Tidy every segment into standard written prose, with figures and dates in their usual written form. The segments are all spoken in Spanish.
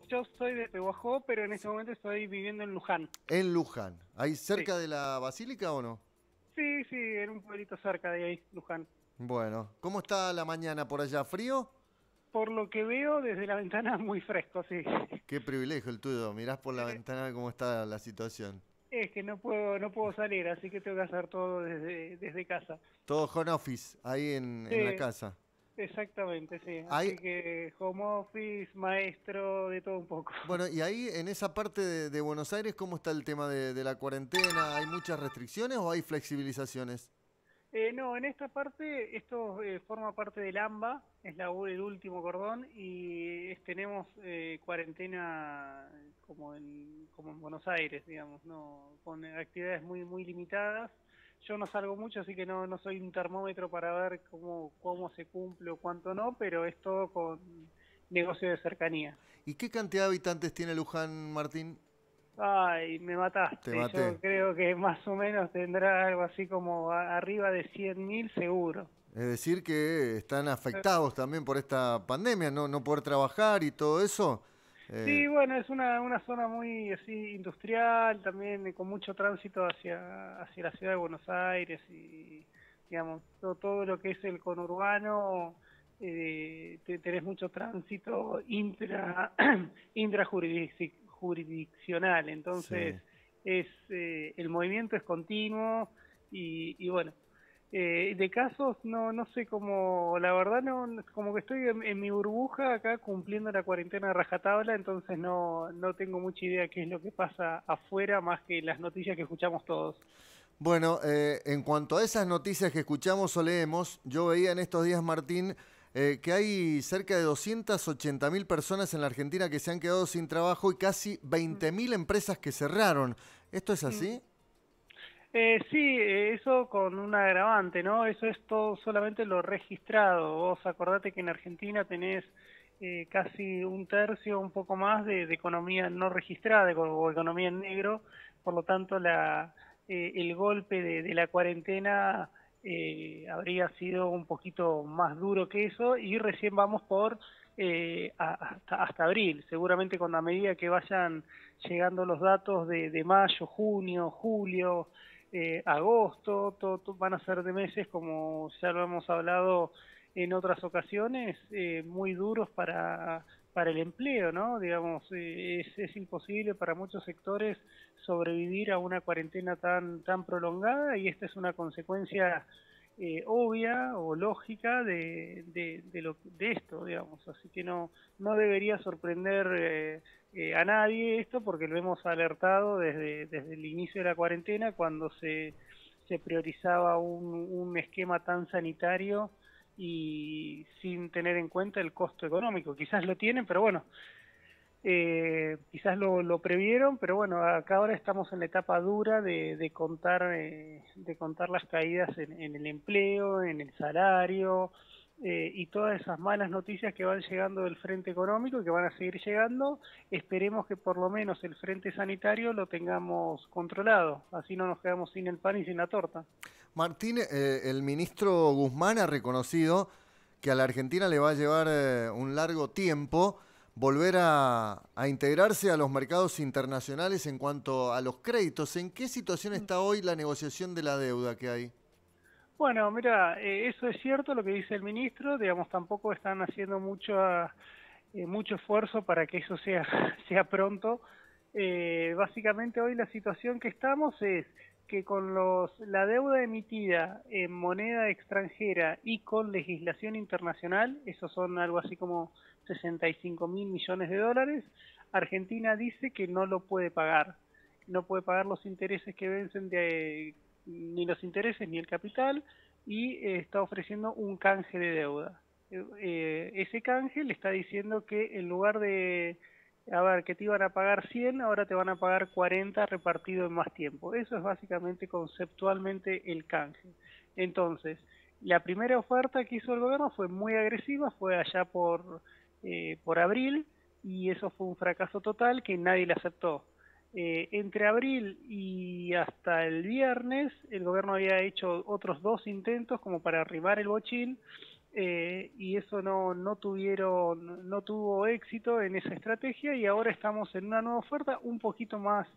yo soy de Pehuajó, pero en este momento estoy viviendo en Luján. En Luján. ¿Ahí Sí, cerca de la basílica o no? sí, sí, en un pueblito cerca de ahí, Luján. Bueno, ¿cómo está la mañana por allá? ¿Frío? Por lo que veo desde la ventana, muy fresco, sí. Qué privilegio el tuyo. Mirás por la Eh, ventana cómo está la situación. Es que no puedo salir, así que tengo que hacer todo desde casa. Todo home office ahí en la Sí, casa. exactamente, sí. Ahí, Así que home office, maestro, de todo un poco. bueno, y ahí en esa parte de Buenos Aires, ¿cómo está el tema de la cuarentena? ¿Hay muchas restricciones o hay flexibilizaciones? No, en esta parte, esto forma parte del AMBA, es el último cordón, y tenemos cuarentena como en Buenos Aires, digamos, no, con actividades muy, muy limitadas. Yo no salgo mucho, así que no soy un termómetro para ver cómo se cumple o cuánto no, pero es todo con negocio de cercanía. ¿Y qué cantidad de habitantes tiene Luján, Martín? Ay, me Te mataste. maté. Yo creo que más o menos tendrá algo así como arriba de 100.000 seguro. Es decir, que están afectados también por esta pandemia, no poder trabajar y todo eso. Eh, Sí, bueno, es una zona muy así industrial, también con mucho tránsito hacia la ciudad de Buenos Aires y, digamos, todo lo que es el conurbano, tenés mucho tránsito intrajurisdiccional, entonces sí. el movimiento es continuo y bueno, de casos no sé cómo, la verdad como que estoy en mi burbuja acá cumpliendo la cuarentena de rajatabla, entonces no tengo mucha idea qué es lo que pasa afuera más que las noticias que escuchamos todos. Bueno, en cuanto a esas noticias que escuchamos o leemos, yo veía en estos días, Martín, que hay cerca de 280.000 personas en la Argentina que se han quedado sin trabajo y casi Mm, 20.000 empresas que cerraron. ¿Esto es mm. así? Sí, eso con un agravante, ¿no? Eso es todo solamente lo registrado. Vos acordate que en Argentina tenés casi un tercio, un poco más de economía no registrada o economía en negro, por lo tanto el golpe de la cuarentena habría sido un poquito más duro que eso y recién vamos por hasta abril. Seguramente con la medida que vayan llegando los datos de mayo, junio, julio, agosto, van a ser de meses, como ya lo hemos hablado en otras ocasiones, muy duros para el empleo, ¿no? Digamos, es imposible para muchos sectores sobrevivir a una cuarentena tan prolongada y esta es una consecuencia obvia o lógica de esto, digamos. Así que no debería sorprender a nadie esto porque lo hemos alertado desde el inicio de la cuarentena cuando se priorizaba un esquema tan sanitario y sin tener en cuenta el costo económico. Quizás lo tienen, pero bueno, quizás lo previeron, pero bueno, acá ahora estamos en la etapa dura de contar las caídas en el empleo, en el salario y todas esas malas noticias que van llegando del frente económico y que van a seguir llegando. Esperemos que por lo menos el frente sanitario lo tengamos controlado, así no nos quedamos sin el pan y sin la torta. Martín, el ministro Guzmán ha reconocido que a la Argentina le va a llevar un largo tiempo volver a integrarse a los mercados internacionales en cuanto a los créditos. ¿En qué situación está hoy la negociación de la deuda que hay? Bueno, mira, eso es cierto lo que dice el ministro, digamos, tampoco están haciendo mucho esfuerzo para que eso sea, sea pronto. Básicamente hoy la situación que estamos es que con la deuda emitida en moneda extranjera y con legislación internacional, esos son algo así como 65.000 millones de dólares, Argentina dice que no lo puede pagar. No puede pagar los intereses que vencen ni los intereses ni el capital y está ofreciendo un canje de deuda. Ese canje le está diciendo que en lugar a ver, que te iban a pagar 100, ahora te van a pagar 40 repartido en más tiempo. Eso es básicamente conceptualmente el canje. Entonces, la primera oferta que hizo el gobierno fue muy agresiva, fue allá por abril, y eso fue un fracaso total que nadie le aceptó. Entre abril y hasta el viernes, el gobierno había hecho otros dos intentos como para arrimar el bochín, y eso no tuvo éxito en esa estrategia y ahora estamos en una nueva oferta un poquito más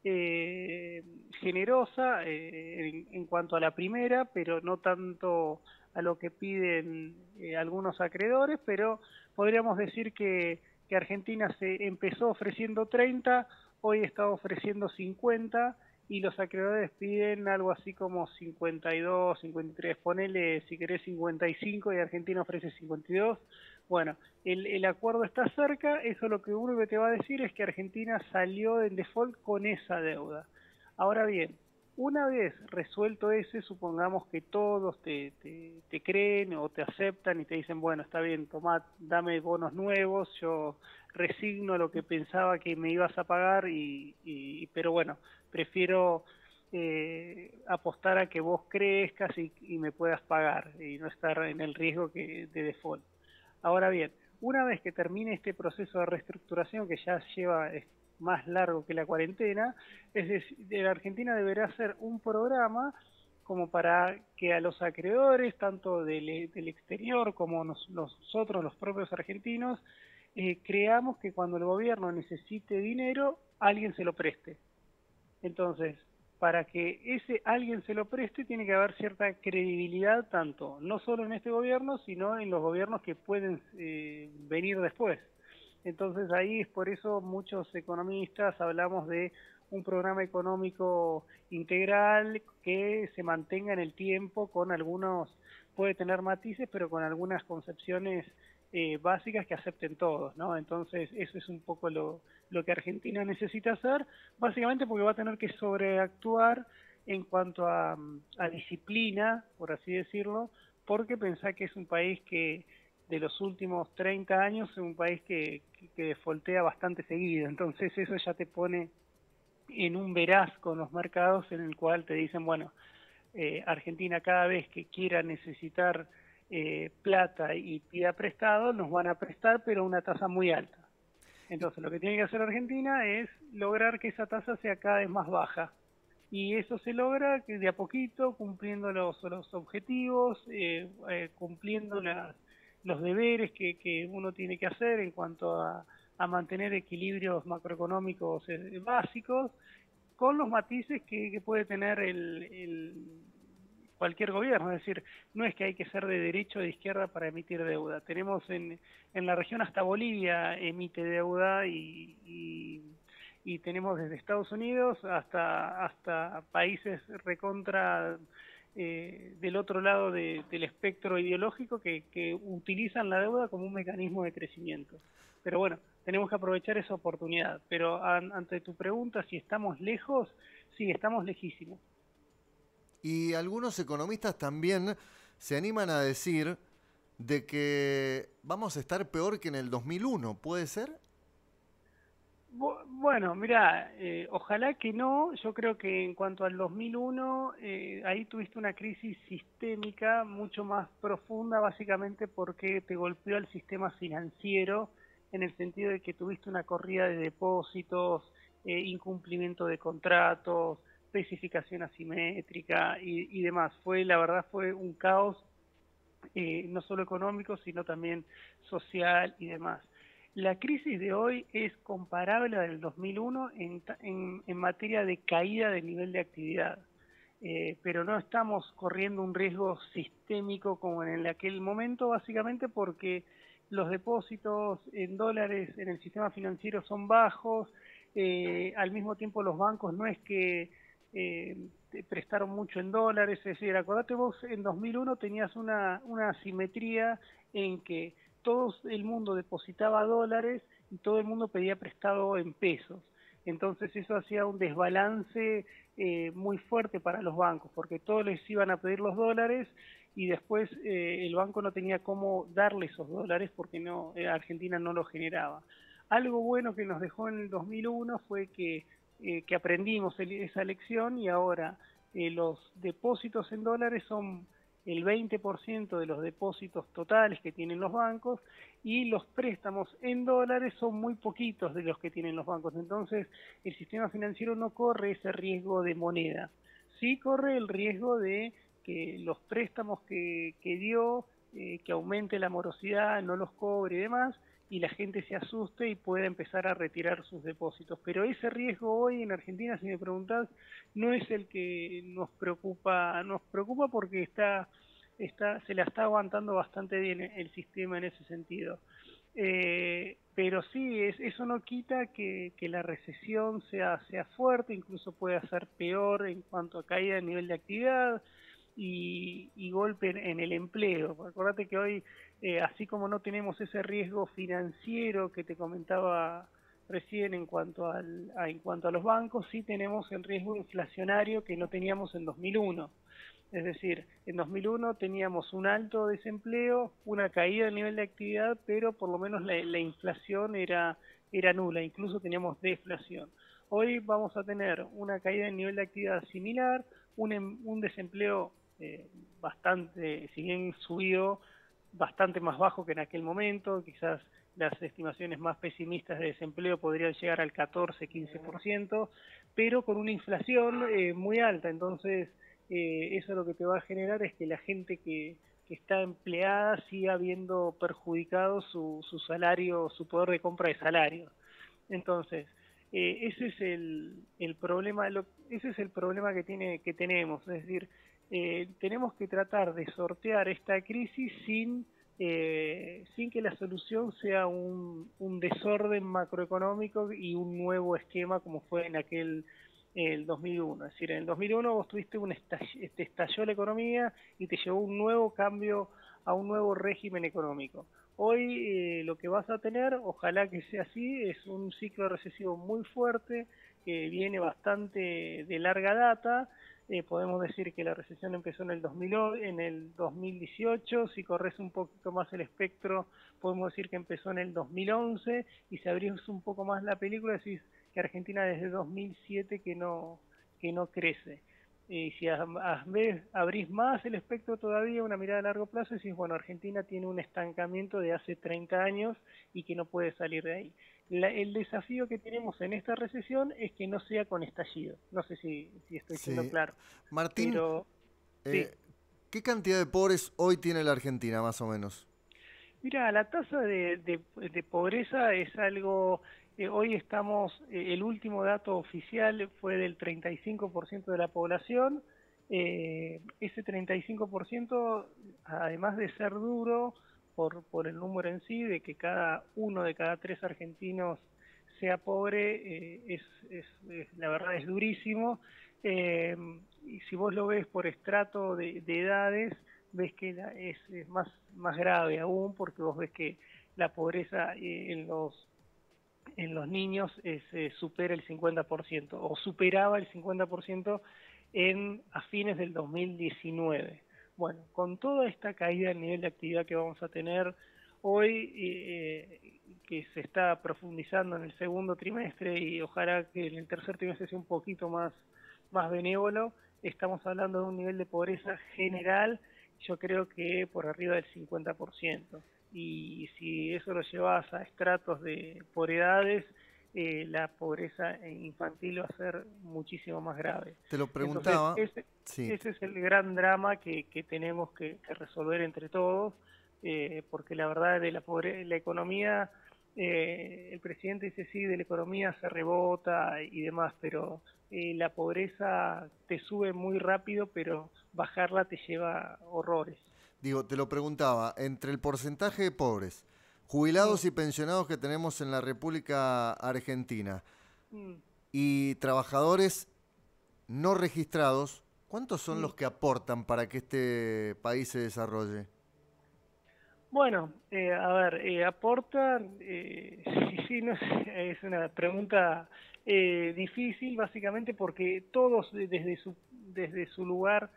eh, generosa en cuanto a la primera, pero no tanto a lo que piden algunos acreedores, pero podríamos decir que Argentina se empezó ofreciendo 30, hoy está ofreciendo 50 y los acreedores piden algo así como 52, 53, ponele si querés 55 y Argentina ofrece 52. Bueno, el acuerdo está cerca, eso lo que uno que te va a decir es que Argentina salió en default con esa deuda. Ahora bien, una vez resuelto ese, supongamos que todos te creen o te aceptan y te dicen, bueno, está bien, tomá, dame bonos nuevos, yo resigno lo que pensaba que me ibas a pagar, pero bueno, prefiero apostar a que vos crezcas y me puedas pagar y no estar en el riesgo de default. Ahora bien, una vez que termine este proceso de reestructuración que ya lleva más largo que la cuarentena, es decir, la Argentina deberá hacer un programa como para que a los acreedores, tanto del exterior como nosotros, los propios argentinos, creamos que cuando el gobierno necesite dinero, alguien se lo preste. Entonces, para que ese alguien se lo preste, tiene que haber cierta credibilidad, tanto no solo en este gobierno, sino en los gobiernos que pueden venir después. Entonces ahí es por eso muchos economistas hablamos de un programa económico integral que se mantenga en el tiempo con algunos, puede tener matices, pero con algunas concepciones básicas que acepten todos, ¿no? Entonces eso es un poco lo que Argentina necesita hacer, básicamente porque va a tener que sobreactuar en cuanto a disciplina, por así decirlo, porque pensá que es un país que de los últimos 30 años es un país que defoltea bastante seguido, entonces eso ya te pone en un veraz con los mercados en el cual te dicen, bueno, Argentina cada vez que quiera necesitar plata y pida prestado, nos van a prestar, pero a una tasa muy alta. Entonces, lo que tiene que hacer Argentina es lograr que esa tasa sea cada vez más baja. Y eso se logra que de a poquito, cumpliendo los objetivos, cumpliendo los deberes que uno tiene que hacer en cuanto a mantener equilibrios macroeconómicos básicos, con los matices que puede tener cualquier gobierno. Es decir, no es que hay que ser de derecha o de izquierda para emitir deuda. Tenemos en la región hasta Bolivia emite deuda y tenemos desde Estados Unidos hasta países recontra del otro lado del espectro ideológico que utilizan la deuda como un mecanismo de crecimiento. Pero bueno, tenemos que aprovechar esa oportunidad. Pero ante tu pregunta, si estamos lejos, sí, estamos lejísimos. Y algunos economistas también se animan a decir de que vamos a estar peor que en el 2001, ¿puede ser? Bueno, mira, ojalá que no. Yo creo que en cuanto al 2001, ahí tuviste una crisis sistémica mucho más profunda, básicamente porque te golpeó el sistema financiero en el sentido de que tuviste una corrida de depósitos, incumplimiento de contratos, especificación asimétrica y demás. La verdad fue un caos, no solo económico, sino también social y demás. La crisis de hoy es comparable a la del 2001 en materia de caída del nivel de actividad, pero no estamos corriendo un riesgo sistémico como en aquel momento, básicamente porque los depósitos en dólares en el sistema financiero son bajos, al mismo tiempo los bancos no es que te prestaron mucho en dólares, es decir, acordate vos, en 2001 tenías una asimetría en que todo el mundo depositaba dólares y todo el mundo pedía prestado en pesos. Entonces eso hacía un desbalance muy fuerte para los bancos, porque todos les iban a pedir los dólares y después el banco no tenía cómo darle esos dólares porque Argentina no los generaba. Algo bueno que nos dejó en el 2001 fue que aprendimos esa lección y ahora los depósitos en dólares son el 20% de los depósitos totales que tienen los bancos y los préstamos en dólares son muy poquitos de los que tienen los bancos. Entonces, el sistema financiero no corre ese riesgo de moneda. Sí corre el riesgo de que los préstamos que dio que aumente la morosidad, no los cobre y demás, y la gente se asuste y pueda empezar a retirar sus depósitos. Pero ese riesgo hoy en Argentina, si me preguntás, no es el que nos preocupa porque se la está aguantando bastante bien el sistema en ese sentido. Pero sí, eso no quita que la recesión sea fuerte, incluso pueda ser peor en cuanto a caída de nivel de actividad y golpe en el empleo. Acordate que hoy, así como no tenemos ese riesgo financiero que te comentaba recién en cuanto a los bancos, sí tenemos el riesgo inflacionario que no teníamos en 2001. Es decir, en 2001 teníamos un alto desempleo, una caída del nivel de actividad, pero por lo menos la inflación era nula, incluso teníamos deflación. Hoy vamos a tener una caída del nivel de actividad similar, un desempleo bastante, si bien subido, bastante más bajo que en aquel momento, quizás las estimaciones más pesimistas de desempleo podrían llegar al 14-15%, pero con una inflación muy alta. Entonces, eso lo que te va a generar es que la gente que está empleada siga viendo perjudicado su salario, su poder de compra de salario. Entonces, ese es el problema, ese es el problema que tenemos, es decir, tenemos que tratar de sortear esta crisis sin que la solución sea un desorden macroeconómico y un nuevo esquema como fue en el 2001. Es decir, en el 2001 vos tuviste te estalló la economía y te llevó un nuevo cambio a un nuevo régimen económico. Hoy lo que vas a tener, ojalá que sea así, es un ciclo recesivo muy fuerte que viene bastante de larga data. Podemos decir que la recesión empezó en el 2018, si corres un poquito más el espectro, podemos decir que empezó en el 2011, y si abrís un poco más la película, decís que Argentina desde 2007 que no crece. Y si abrís más el espectro todavía, una mirada a largo plazo, decís, bueno, Argentina tiene un estancamiento de hace 30 años y que no puede salir de ahí. El desafío que tenemos en esta recesión es que no sea con estallido. No sé si estoy siendo Sí. claro, Martín, pero sí. eh, ¿qué cantidad de pobres hoy tiene la Argentina, más o menos? Mira, la tasa de pobreza es algo, hoy estamos, el último dato oficial fue del 35% de la población. Ese 35%, además de ser duro por el número en sí, de que uno de cada tres argentinos sea pobre, la verdad es durísimo. Eh, y si vos lo ves por estrato de edades, ves que es más grave aún, porque vos ves que la pobreza en los niños supera el 50%, o superaba el 50% a fines del 2019. Bueno, con toda esta caída del nivel de actividad que vamos a tener hoy, que se está profundizando en el segundo trimestre, y ojalá que en el tercer trimestre sea un poquito más benévolo, estamos hablando de un nivel de pobreza general, yo creo que por arriba del 50%. Y si eso lo llevas a estratos por edades, la pobreza infantil va a ser muchísimo más grave. Te lo Entonces, preguntaba. Sí, ese es el gran drama que tenemos que resolver entre todos, porque la verdad de la economía, el presidente dice sí, de la economía se rebota y demás, pero la pobreza te sube muy rápido, pero bajarla te lleva horrores. digo, te lo preguntaba, entre el porcentaje de pobres, Mm, jubilados y pensionados que tenemos en la República Argentina mm, y trabajadores no registrados, ¿cuántos son mm. los que aportan para que este país se desarrolle? Bueno, a ver, aporta, sí, no sé, es una pregunta difícil, básicamente porque todos desde su lugar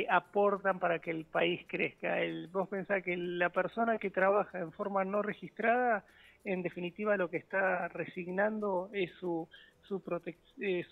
aportan para que el país crezca. Vos pensás que la persona que trabaja en forma no registrada, en definitiva lo que está resignando es su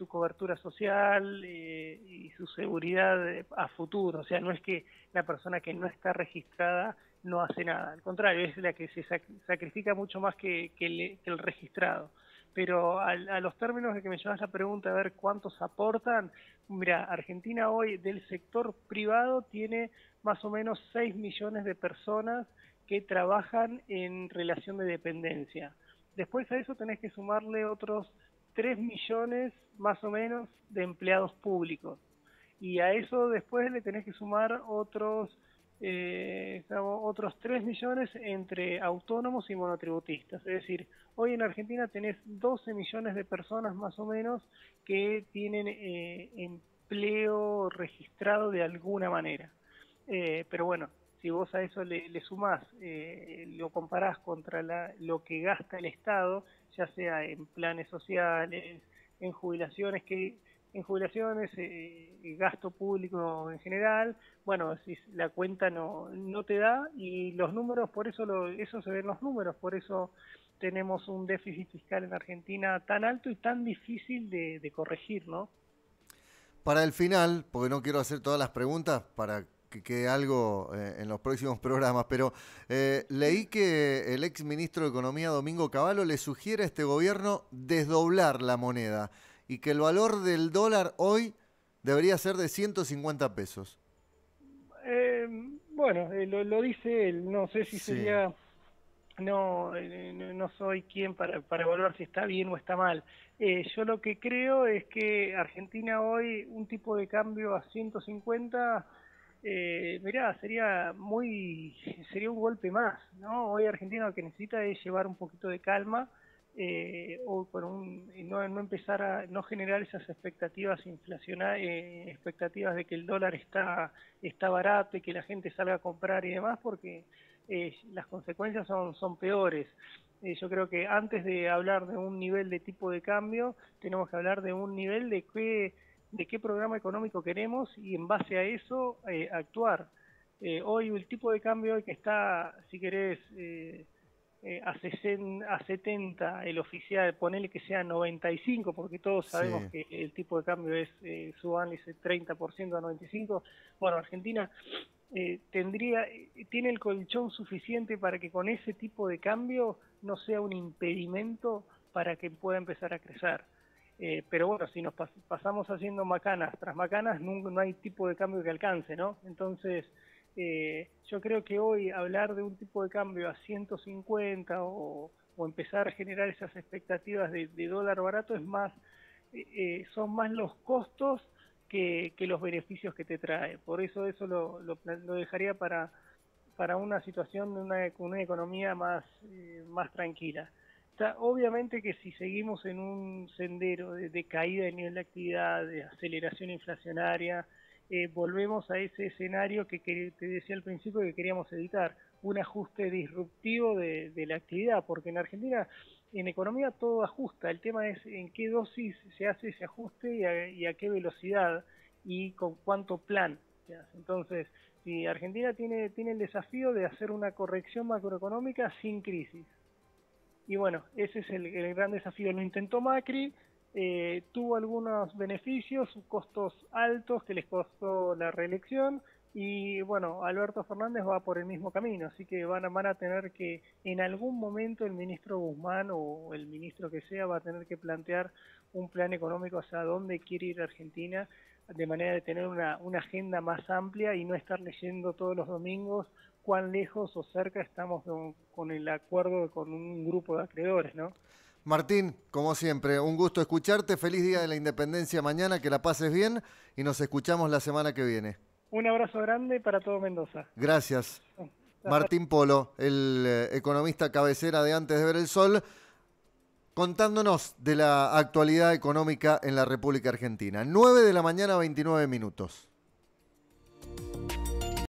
cobertura social y su seguridad a futuro. O sea, no es que la persona que no está registrada no hace nada, al contrario, es la que se sacrifica mucho más que el registrado. Pero a los términos de que me llevas la pregunta, a ver cuántos aportan, mira, Argentina hoy del sector privado tiene más o menos 6 millones de personas que trabajan en relación de dependencia. Después a eso tenés que sumarle otros 3 millones más o menos de empleados públicos. Y a eso después le tenés que sumar otros 3 millones entre autónomos y monotributistas. Es decir, hoy en Argentina tenés 12 millones de personas más o menos que tienen empleo registrado de alguna manera. Pero bueno, si vos a eso le sumás, lo comparás contra lo que gasta el Estado, ya sea en planes sociales, en jubilaciones, gasto público en general, bueno, si la cuenta no te da, y los números, por eso eso se ve en los números, por eso tenemos un déficit fiscal en Argentina tan alto y tan difícil de corregir, ¿no? Para el final, porque no quiero hacer todas las preguntas para que quede algo en los próximos programas, pero leí que el ex ministro de Economía, Domingo Cavallo, le sugiere a este gobierno desdoblar la moneda y que el valor del dólar hoy debería ser de 150 pesos. Bueno, lo dice él, no sé si Sí. sería... No soy quien para evaluar si está bien o está mal. Yo lo que creo es que Argentina hoy, un tipo de cambio a 150, mirá, sería un golpe más, ¿no? Hoy Argentina lo que necesita es llevar un poquito de calma, o no empezar a no generar esas expectativas inflacionarias, expectativas de que el dólar está barato y que la gente salga a comprar y demás, porque las consecuencias son peores. Yo creo que antes de hablar de un nivel de tipo de cambio, tenemos que hablar de un nivel de qué programa económico queremos y en base a eso actuar. Hoy el tipo de cambio que está, si querés, a 70 el oficial, ponele que sea 95, porque todos sabemos Sí. que el tipo de cambio es su análisis 30% a 95. Bueno, Argentina tiene el colchón suficiente para que con ese tipo de cambio no sea un impedimento para que pueda empezar a crecer. Pero bueno, si nos pasamos haciendo macanas tras macanas, no hay tipo de cambio que alcance, ¿no? Entonces, yo creo que hoy hablar de un tipo de cambio a 150 o empezar a generar esas expectativas de dólar barato son más los costos que los beneficios que te trae. Por eso lo dejaría para una situación con una economía más tranquila. Obviamente que si seguimos en un sendero de caída del nivel de actividad, de aceleración inflacionaria, volvemos a ese escenario que te decía al principio que queríamos evitar, un ajuste disruptivo de la actividad, porque en Argentina en economía todo ajusta, el tema es en qué dosis se hace ese ajuste y a qué velocidad y con cuánto plan se hace. Entonces, si Argentina tiene el desafío de hacer una corrección macroeconómica sin crisis. Y bueno, ese es el gran desafío. Lo intentó Macri, tuvo algunos beneficios, costos altos que les costó la reelección, y bueno, Alberto Fernández va por el mismo camino, así que van a tener que, en algún momento el ministro Guzmán o el ministro que sea va a tener que plantear un plan económico hacia dónde quiere ir Argentina, de manera de tener una agenda más amplia y no estar leyendo todos los domingos cuán lejos o cerca estamos con el acuerdo con un grupo de acreedores, ¿no? Martín, como siempre, un gusto escucharte. Feliz Día de la Independencia mañana, que la pases bien y nos escuchamos la semana que viene. Un abrazo grande para todo Mendoza. Gracias. Hasta Martín Polo, el economista cabecera de Antes de Ver el Sol, contándonos de la actualidad económica en la República Argentina. 9 de la mañana, 29 minutos.